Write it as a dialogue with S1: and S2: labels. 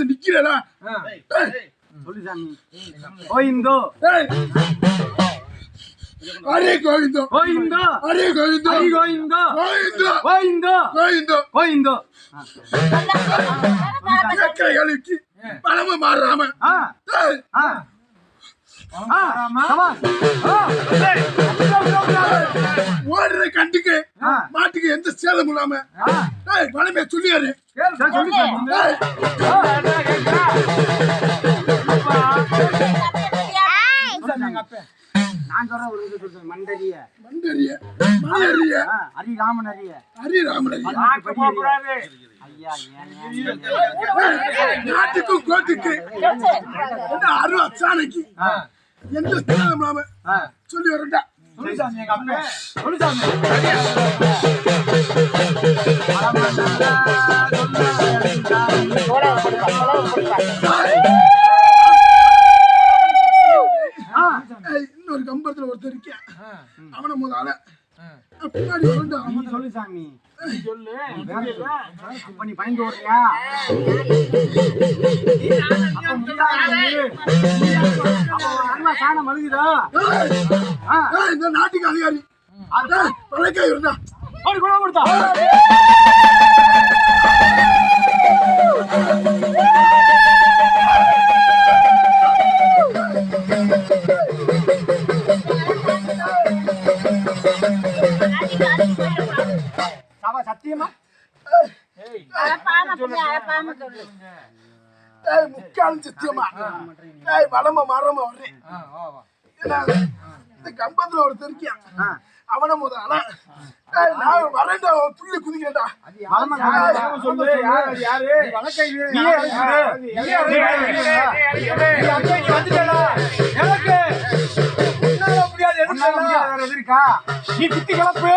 S1: நிக்கிறா
S2: கோவிந்தோ
S1: array கோவிந்தோ
S2: கோவிந்தோ
S1: array கோவிந்தோ
S2: Hari கோவிந்தோ
S1: கோவிந்தோ
S2: கோவிந்தோ
S1: கோவிந்தோ
S2: கோவிந்தோ
S1: கேளுக்கு பணமா மாறாம ஓடுற கண்டுக்கு மாட்டுக்கு எந்த சேதம் இல்லாம பணமே சொல்லியாரு
S2: நான் சொல்றேன் மண்டரிய
S1: மண்டரிய மண்டரிய
S2: ஹரிராமன்
S1: ஹரிராமன் நாட்டுக்கும் கோட்டுக்கு அருள் அச்சானைக்கு எந்த சேதம் இல்லாம சொல்லி வரண்டா இன்னொரு கம்பத்துல ஒருத்தர் இருக்கேன் அவனை முதல்ல பின்னாடி
S2: சொல்லு சாமி சொல்லு அப்ப நீ பயந்து ஓடுறியா சாணம் மழுகுதா
S1: இந்த நாட்டுக்கு அதிகாரி அதான் தொலைக்காய் இருந்தா
S2: கொடுத்தா சத்தியமா
S1: முக்கால் சத்தியமா வளம மரமா வர்றேன் இந்த கம்பத்துல ஒருத்தர் இருக்கியான் அவனை முதல்ல நான் வரேன்டா துள்ளி குதிக்கிறேன்டா
S2: நீ குத்தி கிளப்பு